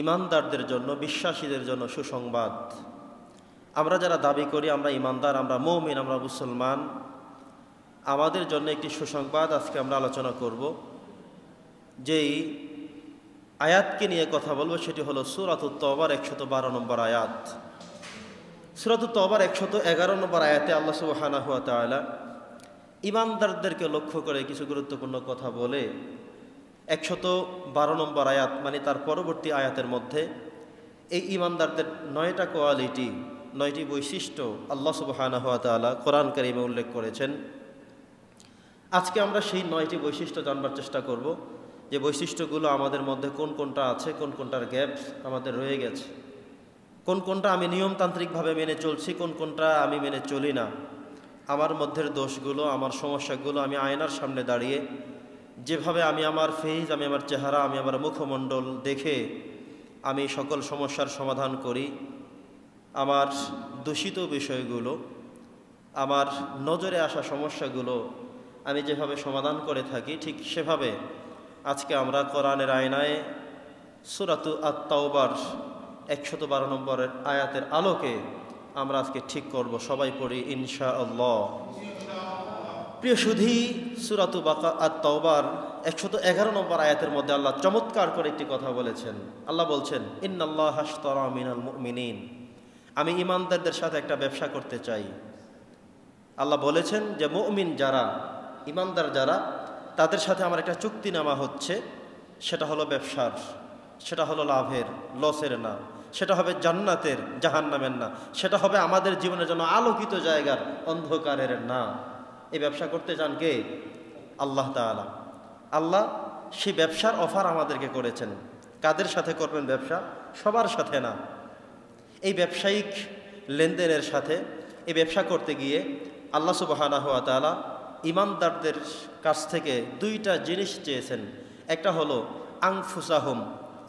ঈমানদারদের জন্য, বিশ্বাসীদের জন্য সুসংবাদ। আমরা যারা দাবি করি আমরা ঈমানদার, আমরা মুমিন, আমরা মুসলমান, আমাদের জন্য একটি সুসংবাদ আজকে আমরা আলোচনা করব। যেই আয়াতকে নিয়ে কথা বলবো সেটি হলো সূরাতুত তাওবার 112 নম্বর আয়াত। সূরাতুত তাওবার 111 নম্বর আয়াতে আল্লাহ সুবহানাহু ওয়া তাআলা ঈমানদারদেরকে লক্ষ্য করে কিছু গুরুত্বপূর্ণ কথা বলে 112 নম্বর আয়াত মানে তার পরবর্তী আয়াতের মধ্যে এই ঈমানদারদের 9টা কোয়ালিটি, 9টি বৈশিষ্ট্য আল্লাহ সুবহানাহু ওয়া তাআলা কোরআন কারীমে উল্লেখ করেছেন। আজকে আমরা সেই 9টি বৈশিষ্ট্য জানবার চেষ্টা করব, যে বৈশিষ্ট্যগুলো আমাদের মধ্যে কোন কোনটা আছে, কোন কোনটার গ্যাপ আমাদের রয়ে গেছে, কোন কোনটা আমি নিয়মতান্ত্রিকভাবে মেনে চলছি, কোন কোনটা আমি মেনে চলি না। আমার মধ্যের দোষগুলো, আমার সমস্যাগুলো আমি আয়নার সামনে দাঁড়িয়ে যেভাবে আমি আমার ফেজ, আমি আমার চেহারা, আমি আমার মুখমণ্ডল দেখে আমি সকল সমস্যার সমাধান করি, আমার দূষিত বিষয়গুলো, আমার নজরে আসা সমস্যাগুলো আমি যেভাবে সমাধান করে থাকি, ঠিক সেভাবে আজকে আমরা কোরআনের আয়নায় সূরাতু আত-তাওবার 112 নম্বরের আয়াতের আলোকে আমরা আজকে ঠিক করব। সবাই পড়ি ইনশাআল্লাহ। প্রিয় সুধী, সূরাতু আত-তাওবার 111 নম্বর আয়াতের মধ্যে আল্লাহ চমৎকার করে একটি কথা বলেছেন। আল্লাহ বলছেন, ইন্নাল্লাহা আশতারা মিনাল মুমিনিন, আমি ঈমানদারদের সাথে একটা ব্যবসা করতে চাই। আল্লাহ বলেছেন যে মুমিন যারা, ঈমানদার যারা, তাদের সাথে আমার একটা চুক্তিনামা হচ্ছে, সেটা হলো ব্যবসার, সেটা হলো লাভের, লসের না, সেটা হবে জান্নাতের, জাহান্নামের না, সেটা হবে আমাদের জীবনের জন্য আলোকিত জায়গার, অন্ধকারের না। এই ব্যবসা করতে চান কে? আল্লাহ তাআলা। আল্লাহ সেই ব্যবসার অফার আমাদেরকে করেছেন। কাদের সাথে করবেন ব্যবসা? সবার সাথে না। এই ব্যবসায়িক লেনদেনের সাথে এই ব্যবসা করতে গিয়ে আল্লাহ সুবহানাহু ওয়া তাআলা ঈমানদারদের কাছ থেকে 2টা জিনিস চেয়েছেন। একটা হলো আনফুসাহুম,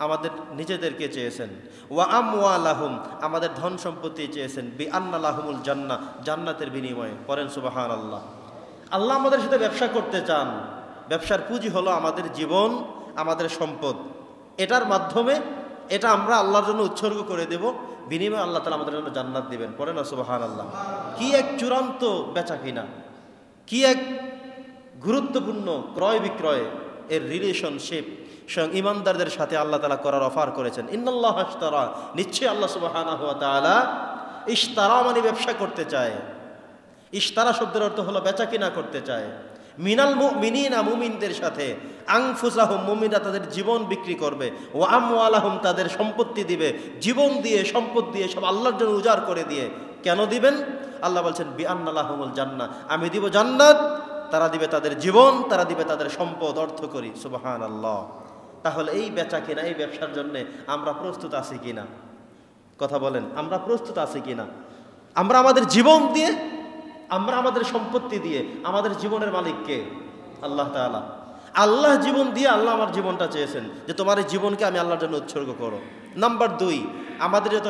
আমাদের নিজেদেরকে চেয়েছেন, ওয়া আমওয়ালাহুম, আমাদের ধন সম্পত্তি চেয়েছেন, বিআন্না লাহুমুল জান্নাহ, জান্নাতের বিনিময়ে। পড়েন সুবহানাল্লাহ। আল্লাহ আমাদের সাথে ব্যবসা করতে চান। ব্যবসার পুঁজি হলো আমাদের জীবন, আমাদের সম্পদ। এটার মাধ্যমে এটা আমরা আল্লাহর জন্য উৎসর্গ করে দেব, বিনিময়ে আল্লাহ তাআলা আমাদের জন্য জান্নাত দিবেন। পড়েন সুবহানাল্লাহ। কি এক চূড়ান্ত বেচা কিনা, কি এক গুরুত্বপূর্ণ ক্রয় বিক্রয় এর রিলেশনশিপ স্বয়ং ঈমানদারদের সাথে আল্লাহ তাআলা করার অফার করেছেন। ইন্নাল্লাহা আশতারা, নিশ্চয়ই আল্লাহ সুবহানাহু ওয়া তাআলা ইশতারা মানে ব্যবসা করতে চায়। ইশতারা শব্দের অর্থ হলো বেচা কিনা করতে চায়। মিনাল মুমিনিনা, মুমিনদের সাথে, আনফুসাহুম, মুমিনরা তাদের জীবন বিক্রি করবে, ওয়া আমওয়ালাহুম, তাদের সম্পত্তি দিবে, জীবন দিয়ে, সম্পদ দিয়ে, সব আল্লাহর জন্য উজাড় করে দিয়ে। কেন দিবেন? আল্লাহ বলছেন বিআন্না লাহুমুল জান্নাহ, আমি দিব জান্নাত, তারা দিবে তাদের জীবন, তারা দিবে তাদের সম্পদ, অর্থ করি। সুবহানাল্লাহ। তাহলে এই বেচা কিনা, এই ব্যবসার জন্য আমরা প্রস্তুত আছি কিনা? কথা বলেন, আমরা প্রস্তুত আছি কিনা? আমরা আমাদের জীবন দিয়ে, আমরা আমাদের সম্পত্তি দিয়ে, আমাদের জীবনের মালিক কে? আল্লাহ তাআলা। আল্লাহ জীবন দিয়ে আল্লাহ আমার জীবনটা চেয়েছেন যে তোমার এই জীবনকে আমি আল্লাহর জন্য উৎসর্গ করো। নাম্বার 2, আমাদের যত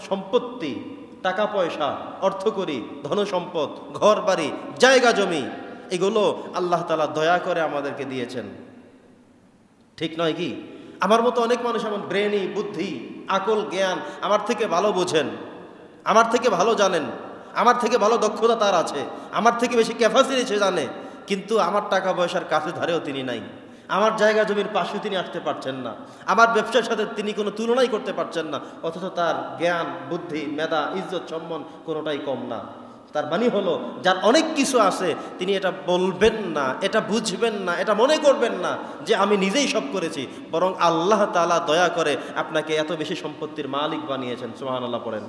সম্পত্তি, টাকা পয়সা, অর্থকড়ি, ধন সম্পদ, ঘর বাড়ি, জায়গা জমি, এগুলো আল্লাহ তাআলা দয়া করে আমাদেরকে দিয়েছেন। ঠিক নয় কি? আমার মতো অনেক মানুষ এমন ব্রেনি, বুদ্ধি, আকল, জ্ঞান, আমার থেকে ভালো বোঝেন, আমার থেকে ভালো জানেন, আমার থেকে ভালো দক্ষতা তার আছে, আমার থেকে বেশি ক্যাপাসিটি সে জানে, কিন্তু আমার টাকা পয়সার কাছে ধারেও তিনি নাই, আমার জায়গা জমির পাশেও তিনি আসতে পারছেন না, আমার ব্যবসার সাথে তিনি কোনো তুলনাই করতে পারছেন না, অথচ তার জ্ঞান, বুদ্ধি, মেধা, ইজ্জত, সম্মান কোনোটাই কম না। তার মানে হলো যার অনেক কিছু আছে তিনি এটা বলবেন না, এটা বুঝবেন না, এটা মনে করবেন না যে আমি নিজেই সব করেছি, বরং আল্লাহ তাআলা দয়া করে আপনাকে এত বেশি সম্পত্তির মালিক বানিয়েছেন। সুবহানাল্লাহ পড়েন।